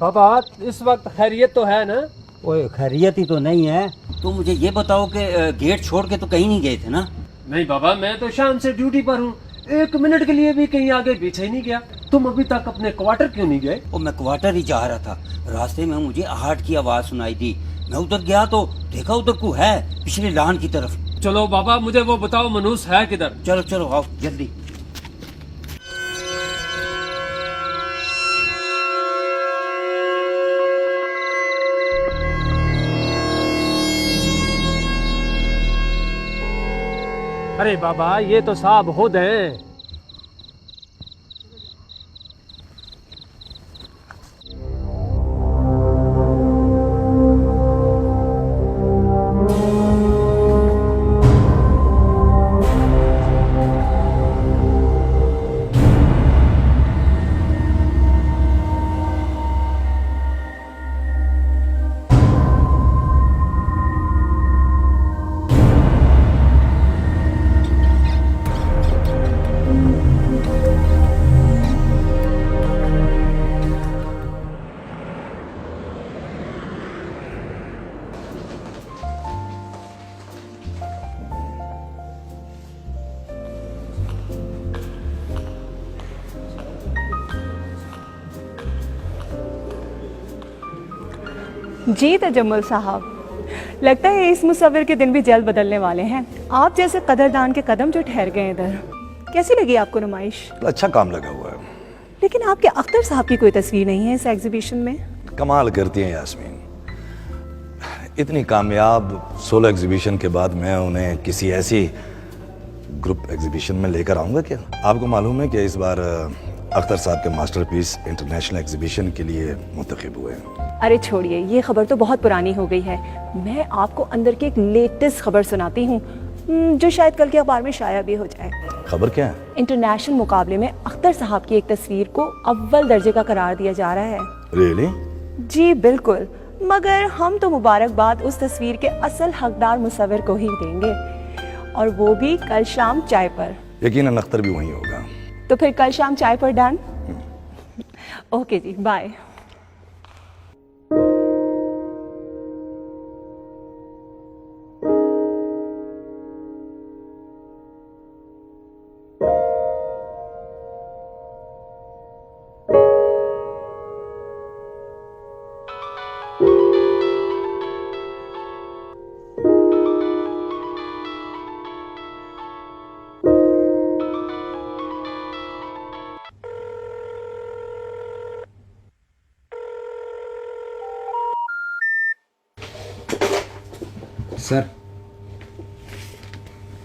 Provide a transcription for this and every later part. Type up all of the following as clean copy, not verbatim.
बाबा इस वक्त खैरियत तो है ना? ओए खैरियत ही तो नहीं है। तो मुझे ये बताओ कि गेट छोड़ के तो कहीं नहीं गए थे ना? नहीं बाबा, मैं तो शाम से ड्यूटी पर हूँ, एक मिनट के लिए भी कहीं आगे पीछे नहीं गया। तुम अभी तक अपने क्वार्टर क्यों नहीं गए? और मैं क्वार्टर ही जा रहा था, रास्ते में मुझे आहट की आवाज सुनाई दी। मैं उधर गया तो देखा उधर को है, पिछले लान की तरफ। चलो बाबा मुझे वो बताओ, मनूस है किधर? चलो चलो आओ जल्दी। अरे बाबा ये तो साहब खुद हैं। जी तजम्मुल साहब, लगता है इस मुसव्विर के दिन भी जल्द बदलने वाले हैं। आप जैसे कदरदान के कदम जो ठहर गए इधर। कैसी लगी आपको नुमाइश? अच्छा काम लगा हुआ है। लेकिन आपके अख्तर साहब की कोई तस्वीर नहीं है इस एग्जीबिशन में। कमाल करती हैं यास्मीन, इतनी कामयाब 16 एग्जीबिशन के बाद मैं उन्हें किसी ऐसी ग्रुप एग्जीबिशन में लेकर आऊँगा क्या? आपको मालूम है कि इस बार अख्तर साहब के मास्टरपीस इंटरनेशनल एग्जीबिशन के लिए मुंतखब हुए हैं। अरे छोड़िए, ये खबर तो बहुत पुरानी हो गई है। मैं आपको अंदर की एक लेटेस्ट खबर सुनाती हूँ, जो शायद कल के अखबार में शाया भी हो जाए। खबर क्या है? इंटरनेशनल मुकाबले में अख्तर साहब की एक तस्वीर को अव्वल दर्जे का करार दिया जा रहा है। रियली? जी बिल्कुल, मगर हम तो मुबारकबाद उस तस्वीर के असल हकदार मुसव्विर को ही देंगे, और वो भी कल शाम चाय पर। यकीनन अख्तर भी वहीं होगा। तो फिर कल शाम चाय पर डन। ओके जी, बाय। सर,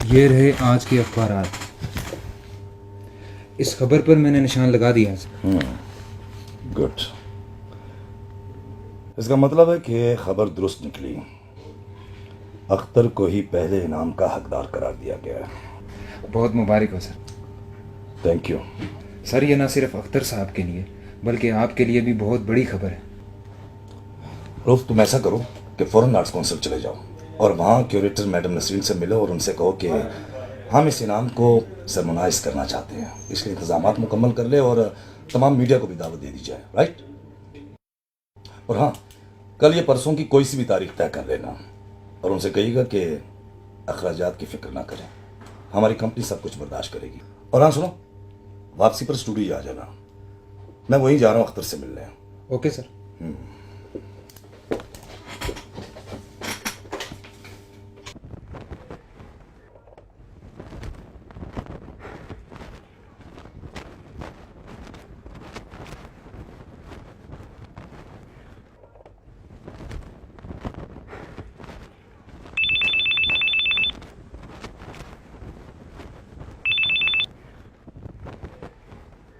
ये रहे आज के अखबारात। इस खबर पर मैंने निशान लगा दिया सर। गुड। इसका मतलब है कि खबर दुरुस्त निकली। अख्तर को ही पहले इनाम का हकदार करार दिया गया है। बहुत मुबारक हो सर। थैंक यू सर, ये ना सिर्फ अख्तर साहब के लिए बल्कि आपके लिए भी बहुत बड़ी खबर है। रूफ, तुम ऐसा करो कि फौरन आर्ट्स काउंसिल चले जाओ और वहाँ क्यूरेटर मैडम नसरीन से मिलो और उनसे कहो कि हम इस इनाम को सरमनाइज करना चाहते हैं, इसलिए इंतजामात मुकम्मल कर ले और तमाम मीडिया को भी दावत दे दी जाए। राइट? और हाँ, कल ये परसों की कोई सी भी तारीख तय कर लेना और उनसे कहिएगा कि अखराजात की फिक्र ना करें, हमारी कंपनी सब कुछ बर्दाश्त करेगी। और हाँ सुनो, वापसी पर स्टूडियो आ जाना, मैं वहीं जा रहा हूँ अख्तर से मिलने। Okay sir.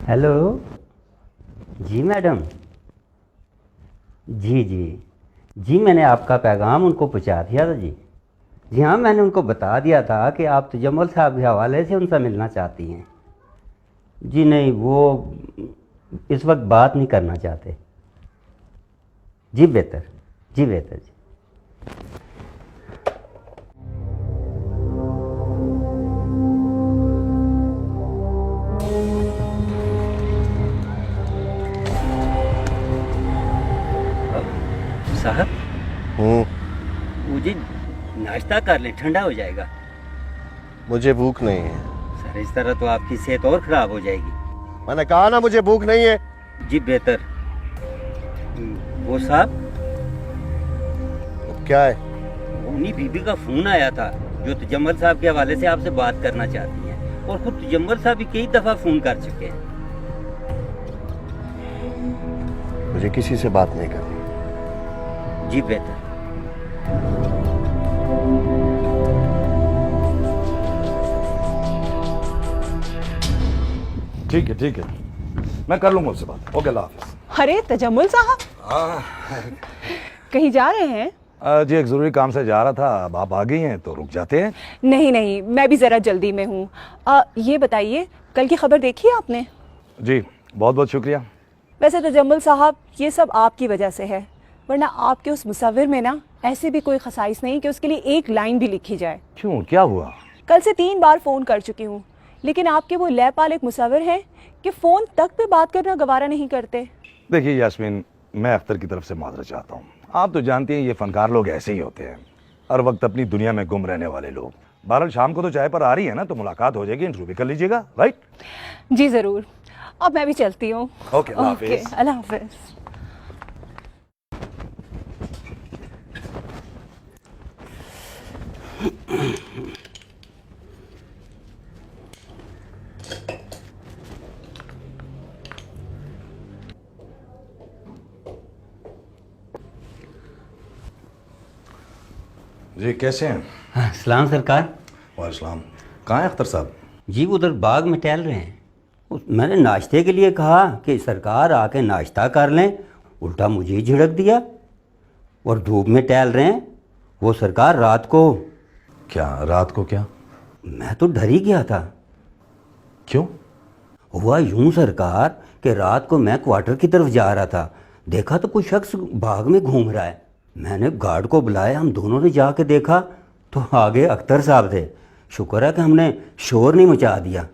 हेलो जी मैडम। जी जी जी, मैंने आपका पैगाम उनको पहुंचा दिया था जी। जी हाँ, मैंने उनको बता दिया था कि आप तजम्मुल साहब के हवाले से उनसे मिलना चाहती हैं। जी नहीं, वो इस वक्त बात नहीं करना चाहते। जी बेहतर, जी बेहतर जी। साहब मुझे नाश्ता कर लें, ठंडा हो जाएगा। मुझे भूख नहीं है। सर इस तरह तो आपकी सेहत और ख़राब हो जाएगी। मैंने कहा ना मुझे भूख नहीं है। जी बेहतर। वो साहब, अब क्या है? उन्हीं बीबी का फ़ोन आया था जो तजम्मल साहब के हवाले से आपसे बात करना चाहती हैं, और खुद तजम्मल साहब भी कई दफ़ा फ़ोन कर चुके हैं। मुझे किसी से बात नहीं करनी। जी बेहतर। ठीक है ठीक है, मैं कर लूंगा उससे बात। ओके, अल्लाह हाफिज। अरे तजम्मुल साहब, कहीं जा रहे हैं? जी एक ज़रूरी काम से जा रहा था, अब आप आ गई हैं तो रुक जाते हैं। नहीं नहीं, मैं भी ज़रा जल्दी में हूँ। ये बताइए, कल की खबर देखी है आपने? जी बहुत बहुत शुक्रिया। वैसे तजम्मुल साहब, ये सब आपकी वजह से है, वरना आपके उस मुसव्विर में ना ऐसे भी कोई खसाइस नहीं कि उसके लिए एक लाइन भी लिखी जाए। क्यों, क्या हुआ? कल से 3 बार फ़ोन कर चुकी हूँ, लेकिन आपके वो लैपाल एक मुसव्विर हैं कि फ़ोन तक पे बात करना गवारा नहीं करते। देखिए यास्मीन, मैं अख्तर की तरफ से माजरत चाहता हूँ। आप तो जानती हैं ये फनकार लोग ऐसे ही होते हैं, हर वक्त अपनी दुनिया में गुम रहने वाले लोग। बहरहाल शाम को तो चाय पर आ रही है ना, तो मुलाकात हो जाएगी, इंटरव्यू भी कर लीजिएगा, राइट? जी ज़रूर। अब मैं भी चलती हूँ। ओके, अल्लाह हाफिज़। अल्लाह हाफिज़। जी कैसे हैं? हाँ, सलाम सरकार। वालेकुम। कहाँ हैं अख्तर साहब? जी उधर बाग में टहल रहे हैं। मैंने नाश्ते के लिए कहा कि सरकार आके नाश्ता कर लें, उल्टा मुझे ही झिड़क दिया। और धूप में टहल रहे हैं। वो सरकार रात को। क्या रात को? क्या? मैं तो डर ही गया था। क्यों? हुआ यूं सरकार कि रात को मैं क्वार्टर की तरफ जा रहा था, देखा तो कोई शख्स बाग में घूम रहा है। मैंने गार्ड को बुलाया, हम दोनों ने जाके देखा तो आगे अख्तर साहब थे। शुक्र है कि हमने शोर नहीं मचा दिया।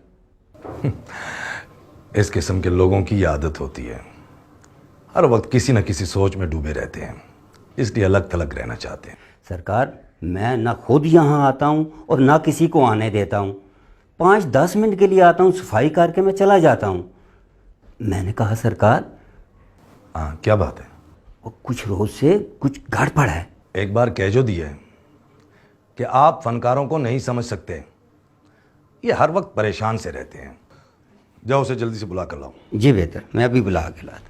इस किस्म के लोगों की आदत होती है, हर वक्त किसी न किसी सोच में डूबे रहते हैं, इसलिए अलग थलग रहना चाहते हैं। सरकार, मैं ना खुद यहाँ आता हूँ और ना किसी को आने देता हूँ। 5-10 मिनट के लिए आता हूँ, सफाई करके मैं चला जाता हूँ। मैंने कहा सरकार। हाँ, क्या बात है? वो कुछ रोज से कुछ गड़बड़ है। एक बार कह जो दिया है कि आप फनकारों को नहीं समझ सकते, ये हर वक्त परेशान से रहते हैं। जाओ उसे जल्दी से बुला कर लाओ। जी बेहतर, मैं अभी बुला के लाता हूँ।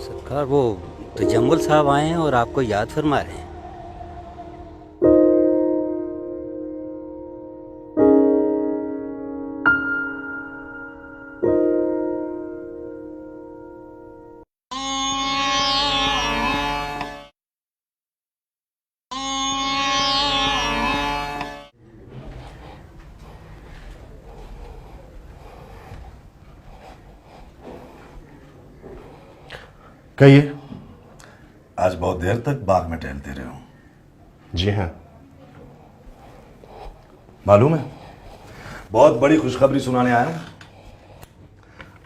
सरकार, वो तजम्मुल साहब आए हैं और आपको याद फरमा रहे हैं। कहिए। आज बहुत देर तक बाग में टहलते रहे हो। जी हाँ। मालूम है, बहुत बड़ी खुशखबरी सुनाने आया हूं।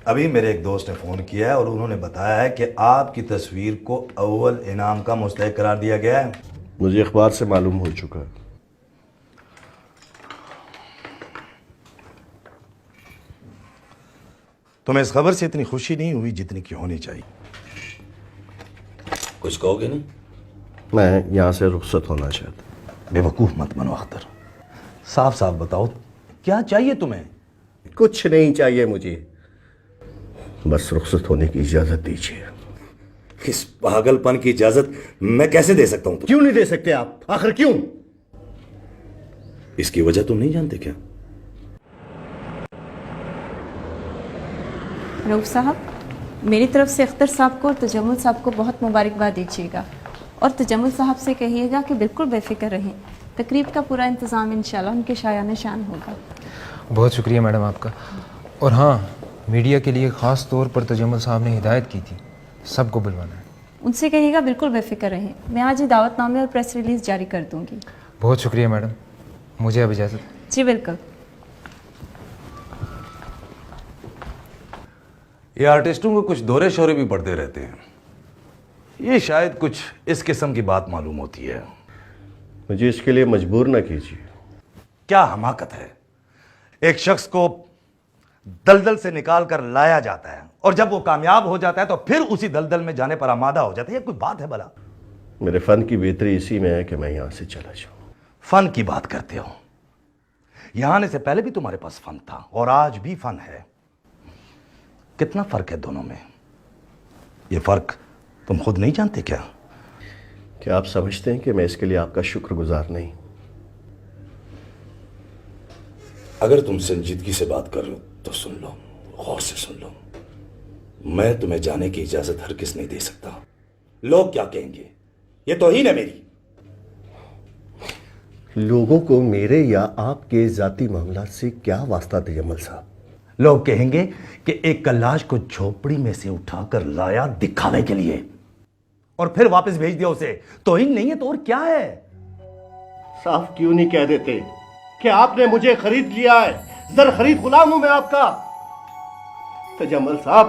अभी मेरे एक दोस्त ने फ़ोन किया है और उन्होंने बताया है कि आपकी तस्वीर को अव्वल इनाम का मुस्तहिक करार दिया गया है। मुझे अखबार से मालूम हो चुका है। तुम्हें इस खबर से इतनी खुशी नहीं हुई जितनी की होनी चाहिए। कुछ कहोगे नहीं? मैं यहाँ से रुखसत होना चाहता। बेवकूफ़ मत बनो अख्तर, साफ साफ बताओ क्या चाहिए तुम्हें? कुछ नहीं चाहिए मुझे, बस रुखसत होने की इजाज़त दीजिए। इस पागलपन की इजाज़त मैं कैसे दे सकता हूं क्यों नहीं दे सकते आप? आखिर क्यों? इसकी वजह तुम नहीं जानते क्या? रऊफ साहब, मेरी तरफ से अख्तर साहब को और तजम्मुल साहब को बहुत मुबारकबाद दीजिएगा और तजम्मुल साहब से कहिएगा कि बिल्कुल बेफिक्र रहें। तकरीब का पूरा इंतज़ाम इंशाल्लाह उनके शायान शान होगा। बहुत शुक्रिया मैडम आपका। और हाँ, मीडिया के लिए ख़ास तौर पर तजम्मुल साहब ने हिदायत की थी, सबको बुलवाना है। उनसे कहिएगा बिल्कुल बेफिक्र रहें। मैं आज ही दावतनामे और प्रेस रिलीज़ जारी कर दूँगी। बहुत शुक्रिया मैडम, मुझे अब इजाज़त। जी बिल्कुल। ये आर्टिस्टों को कुछ दौरे शौरे भी पड़ते रहते हैं। ये शायद कुछ इस किस्म की बात मालूम होती है। मुझे इसके लिए मजबूर ना कीजिए। क्या हमाकत है, एक शख्स को दलदल से निकाल कर लाया जाता है और जब वो कामयाब हो जाता है तो फिर उसी दलदल में जाने पर आमादा हो जाता है। ये कोई बात है भला? मेरे फन की बेहतरी इसी में है कि मैं यहाँ से चला जाऊँ। फन की बात करते हो, यहां आने से पहले भी तुम्हारे पास फन था और आज भी फन है। कितना फर्क है दोनों में? ये फर्क तुम खुद नहीं जानते क्या? क्या आप समझते हैं कि मैं इसके लिए आपका शुक्रगुजार नहीं? अगर तुम संजीदगी से बात कर रहे हो तो सुन लो, गौर से सुन लो। मैं तुम्हें जाने की इजाजत हर किस नहीं दे सकता। लोग क्या कहेंगे, ये तौहीन है मेरी। लोगों को मेरे या आपके जाती मामला से क्या वास्ता तजम्मुल साहब? लोग कहेंगे कि एक कल्लाश को झोपड़ी में से उठाकर लाया दिखावे के लिए और फिर वापस भेज दिया उसे। तौहीन नहीं है तो और क्या है? साफ क्यों नहीं कह देते कि आपने मुझे खरीद लिया है, जर खरीद गुलाम हूं मैं आपका। तजम्मुल साहब,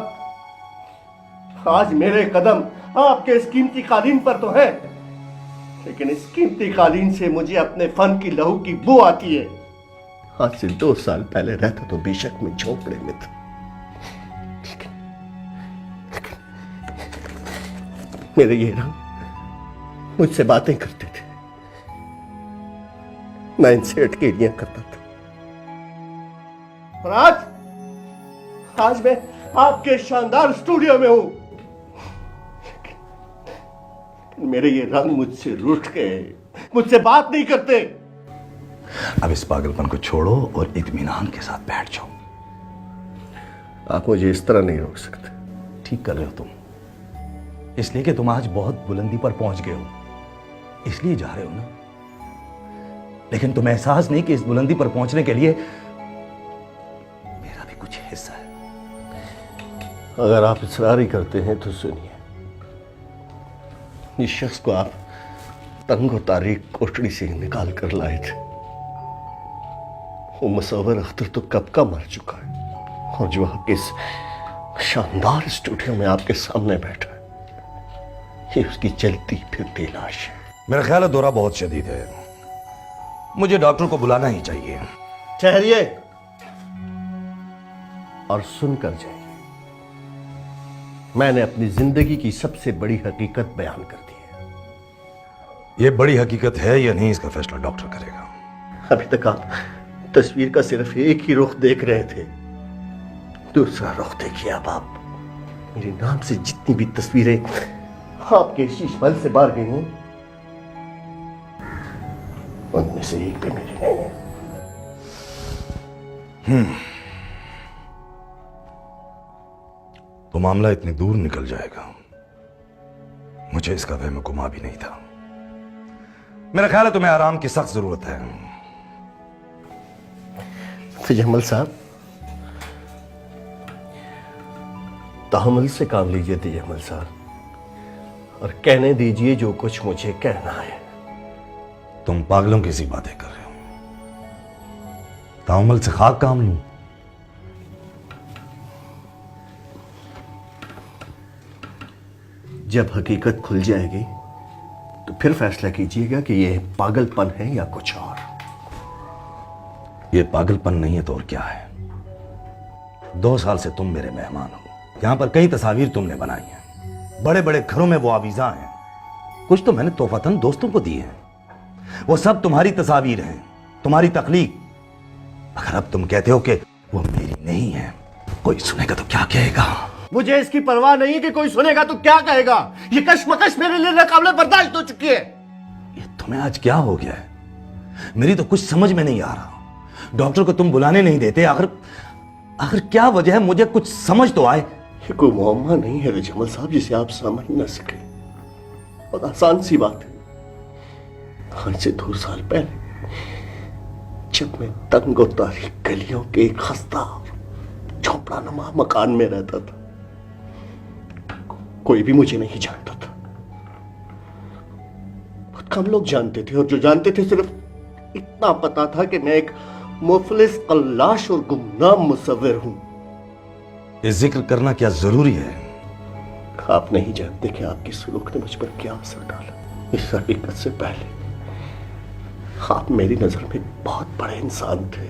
आज मेरे कदम आपके इस कीमती कालीन पर तो है, लेकिन इस कीमती कालीन से मुझे अपने फन की लहू की बू आती है। आज से 2 साल पहले रहता तो बेशक मैं झोपड़े में था, लेकिन मेरे ये रंग मुझसे बातें करते थे, मैं इनसे अटकेलियां करता था। और आज मैं आपके शानदार स्टूडियो में हूं, लेकिन मेरे ये रंग मुझसे रूठ गए, मुझसे बात नहीं करते। अब इस पागलपन को छोड़ो और इत्मीनान के साथ बैठ जाओ। आप मुझे इस तरह नहीं रोक सकते। ठीक कर रहे हो तुम, इसलिए कि तुम आज बहुत बुलंदी पर पहुंच गए हो, इसलिए जा रहे हो ना। लेकिन तुम्हें एहसास नहीं कि इस बुलंदी पर पहुंचने के लिए मेरा भी कुछ हिस्सा है। अगर आप इसरार ही करते हैं तो सुनिए, इस शख्स को आप तंग तारीख कोठड़ी से निकाल कर लाए थे। वो मुसव्वर अख्तर तो कब का मर चुका है, और जो आपके इस शानदार स्टूडियो में आपके सामने बैठा है, ये उसकी चलती फिरती लाश है। मेरा ख्याल है दौरा बहुत शदीद है, मुझे डॉक्टर को बुलाना ही चाहिए। ठहरिए और सुनकर जाइए। मैंने अपनी जिंदगी की सबसे बड़ी हकीकत बयान कर दी है। यह बड़ी हकीकत है या नहीं, इसका फैसला डॉक्टर करेगा। अभी तक आप तस्वीर का सिर्फ एक ही रुख देख रहे थे, दूसरा रुख देखिए। अब आप मेरे नाम से जितनी भी तस्वीरें आपके शीशमहल से बाहर गई हैं, उनमें से एक भी मेरी नहीं है। तो मामला इतनी दूर निकल जाएगा, मुझे इसका वहम गुमा भी नहीं था। मेरा ख्याल है तुम्हें आराम की सख्त जरूरत है। तजम्मुल साहब, तहम्मुल से काम लीजिए। तजम्मुल साहब, और कहने दीजिए जो कुछ मुझे कहना है। तुम पागलों की सी बातें कर रहे हो। ताउम्मल से खाक काम लूं? जब हकीकत खुल जाएगी तो फिर फैसला कीजिएगा कि यह पागलपन है या कुछ और। ये पागलपन नहीं है तो और क्या है? 2 साल से तुम मेरे मेहमान हो। यहां पर कई तस्वीर तुमने बनाई हैं, बड़े बड़े घरों में वो आवीजा हैं, कुछ तो मैंने तोहफतन दोस्तों को दी हैं। वो सब तुम्हारी तस्वीर हैं, तुम्हारी तख्लीक। अगर अब तुम कहते हो कि वो मेरी नहीं है, कोई सुनेगा तो क्या कहेगा? मुझे इसकी परवाह नहीं कि कोई सुनेगा तो क्या कहेगा। ये कशमकश मेरे लिए नाकाबिले बर्दाश्त हो चुकी है। ये तुम्हें आज क्या हो गया है? मेरी तो कुछ समझ में नहीं आ रहा। डॉक्टर को तुम बुलाने नहीं देते। आखिर क्या वजह है? मुझे कुछ समझ तो आए। ये कोई मुअम्मा नहीं है जमल साहब जिसे आप समझ न सके। बहुत आसान सी बात है। आज से 2 साल पहले जब मैं तंग और तारीक गलियों के एक खस्ता झोपड़ा नुमा मकान में रहता था, कोई भी मुझे नहीं जानता था। बहुत कम लोग जानते थे, और जो जानते थे सिर्फ इतना पता था कि मैं एक मुफलिस, कल्लाश और गुमनाम मुसव्विर हूं। ये जिक्र करना क्या जरूरी है? आप नहीं जानते कि आपकी सुलूक ने मुझ पर क्या असर डाला। इस हकीकत से पहले आप मेरी नजर में बहुत बड़े इंसान थे।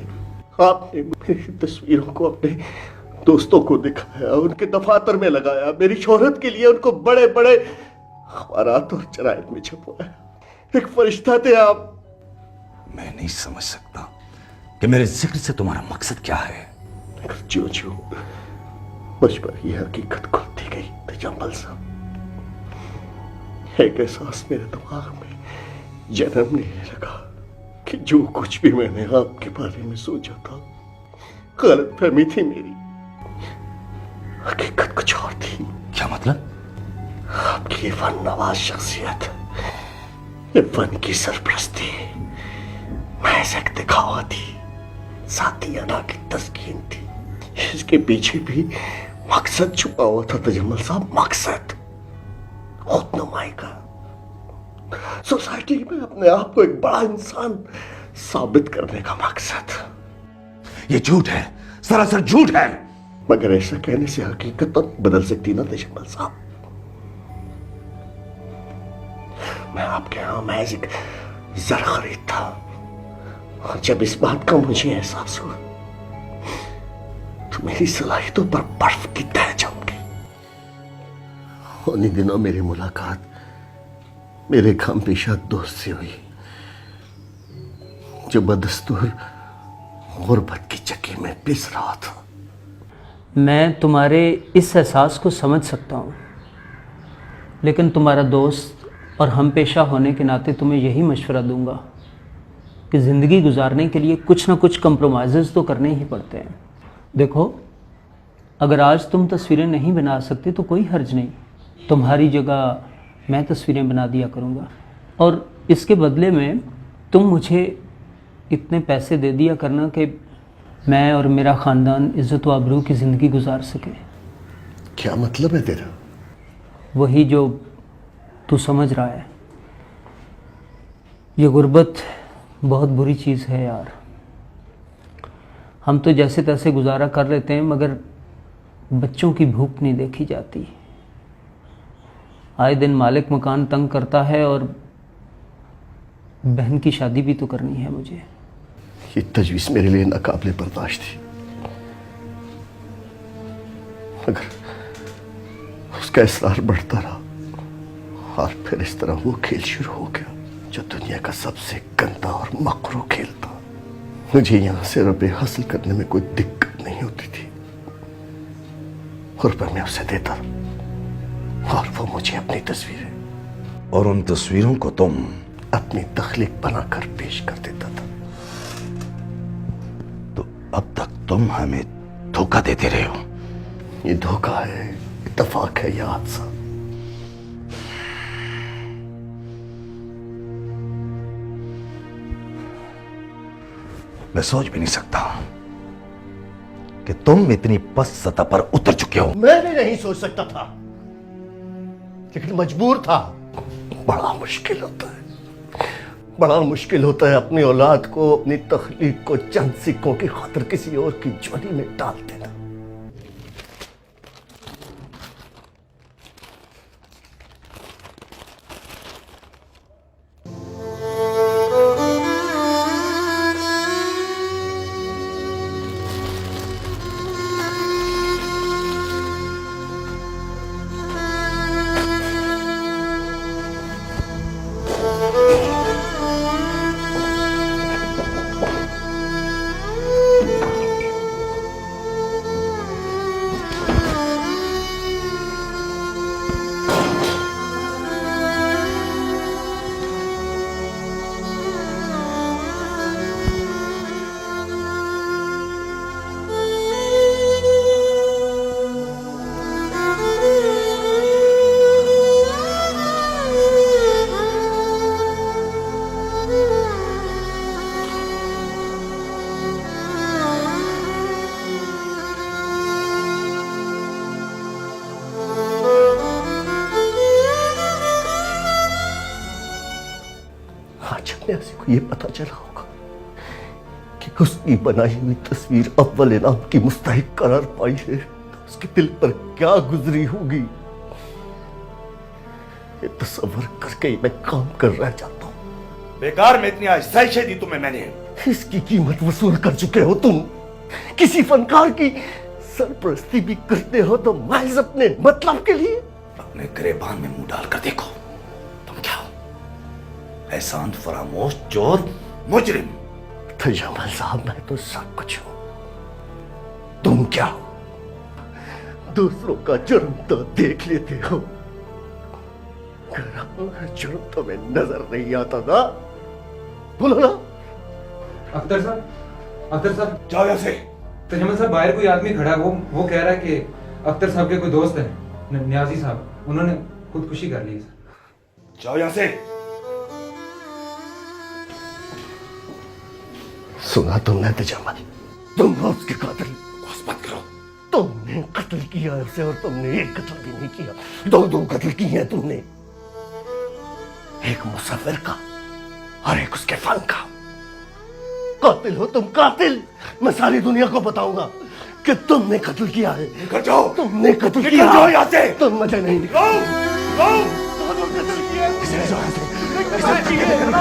आपने मेरी तस्वीरों को अपने दोस्तों को दिखाया, उनके दफातर में लगाया, मेरी शोहरत के लिए उनको बड़े बड़े अखबारात और जराइद में छपवाया। एक फरिश्ता थे आप। मैं नहीं समझ सकता कि मेरे जिक्र से तुम्हारा मकसद क्या है। जो जो मुझ पर यह हकीकत खुलती गई तजम्मल साहब, एक एहसास मेरे दिमाग में जन्म लेने लगा कि जो कुछ भी मैंने आपके बारे में सोचा था गलतफहमी थी मेरी। हकीकत कुछ और थी। क्या मतलब? आपकी फन नवाज शख्सियत, ये फन की सरपरस्ती महज एक दिखावा थी, साथियाना की तस्कीन थी। इसके पीछे भी मकसद छुपा हुआ था तजम्मल साहब। मकसद खुदनुमाई का, सोसाइटी में अपने आप को एक बड़ा इंसान साबित करने का मकसद। ये झूठ है, सरासर झूठ है। मगर ऐसा कहने से हकीकत तो बदल सकती ना तजम्मल साहब। मैं आपके यहां महज एक जर खरीद था, और जब इस बात का मुझे एहसास हुआ तो मेरी सलाहियतों पर बर्फ की तह जम गई। उन्हीं दिनों मेरी मुलाकात मेरे खाम पेशा दोस्त से हुई, जो बदस्तूर गुर्बत की चक्की में पिस रहा था। मैं तुम्हारे इस एहसास को समझ सकता हूँ, लेकिन तुम्हारा दोस्त और हम पेशा होने के नाते तुम्हें यही मशवरा दूंगा कि ज़िंदगी गुजारने के लिए कुछ ना कुछ कंप्रोमाइज़ तो करने ही पड़ते हैं। देखो, अगर आज तुम तस्वीरें नहीं बना सकते तो कोई हर्ज नहीं, तुम्हारी जगह मैं तस्वीरें बना दिया करूँगा, और इसके बदले में तुम मुझे इतने पैसे दे दिया करना कि मैं और मेरा ख़ानदान इज़्ज़त व आबरू की ज़िंदगी गुजार सके। क्या मतलब है तेरा? वही जो तू समझ रहा है। ये गुर्बत बहुत बुरी चीज़ है यार। हम तो जैसे तैसे गुजारा कर लेते हैं, मगर बच्चों की भूख नहीं देखी जाती। आए दिन मालिक मकान तंग करता है, और बहन की शादी भी तो करनी है मुझे। ये तजवीज़ मेरे लिए नाकाबिले बर्दाश्त थी, मगर उसका इसरार बढ़ता रहा, और फिर इस तरह वो खेल शुरू हो गया जो दुनिया का सबसे गंदा और मकरू खेल था। मुझे यहां से रुपए हासिल करने में कोई दिक्कत नहीं होती थी, रुपए मैं उसे देता और वो मुझे अपनी तस्वीरें, और उन तस्वीरों को तुम अपनी तख्लीक बनाकर पेश कर देता था। तो अब तक तुम हमें धोखा देते रहे हो। ये धोखा है, इत्तेफाक है या हादसा? मैं सोच भी नहीं सकता कि तुम इतनी पस्त सतह पर उतर चुके हो। मैं भी नहीं सोच सकता था, लेकिन मजबूर था। बड़ा मुश्किल होता है, बड़ा मुश्किल होता है अपनी औलाद को, अपनी तख्लीक को चंद सिक्कों की खातिर किसी और की झोली में डाल देना। न्यासी को ये पता चला होगा कि उसकी बनाई हुई तस्वीर अव्वल इनाम की मुस्तहिक करार पाई है, तो उसके दिल पर क्या गुजरी होगी, ये तस्वर करके ही मैं काम कर रह जाता हूं। बेकार में इतनी आसाइशें दी तुम्हें मैंने। इसकी कीमत वसूल कर चुके हो तुम। किसी फनकार की सरपरस्ती भी करते हो तो महज अपने मतलब के लिए। अपने गिरेबान में मुंह डालकर देखो, तुम क्या हो? एहसान फरामोश, चोर, मुजरिम। तो जमाल साहब मैं तो सब कुछ हूं, तुम क्या हो? दूसरों का जुर्म तो देख लेते हो, अपना जुर्म तुम्हें नजर नहीं आता ना? बोलो ना। अख्तर साहब, अख्तर साहब, जाओ यहां से। तजम्मुल साहब, बाहर कोई आदमी खड़ा है, वो कह रहा है कि अख्तर साहब के कोई दोस्त हैं, न्याजी साहब, उन्होंने खुदकुशी कर ली। जाओ यहां से। सुना तुमने तजम्मुल, तुम हो उसके कातिल। बस मत करो। तुमने कत्ल किया उसे, और तुमने एक कत्ल भी नहीं किया, दो कत्ल किए हैं तुमने। एक मुसव्विर का और एक उसके फन का। कातिल हो तुम, कातिल। मैं सारी दुनिया को बताऊंगा कि तुमने कत्ल किया है। निकल जाओ। तुमने कत्ल निकल किया। जाओ यहाँ से। तुम मुझे नहीं निकल। तुमने कत्ल किया।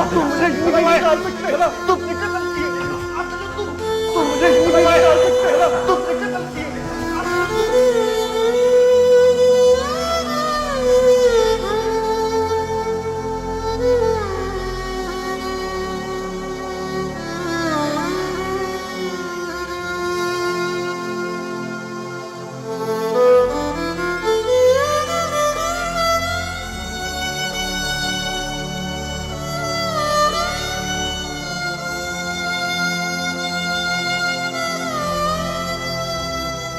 तुम मुझे नहीं निकाल सकते। तुमने कत्ल किया। तुम मुझे नहीं निकाल सकते।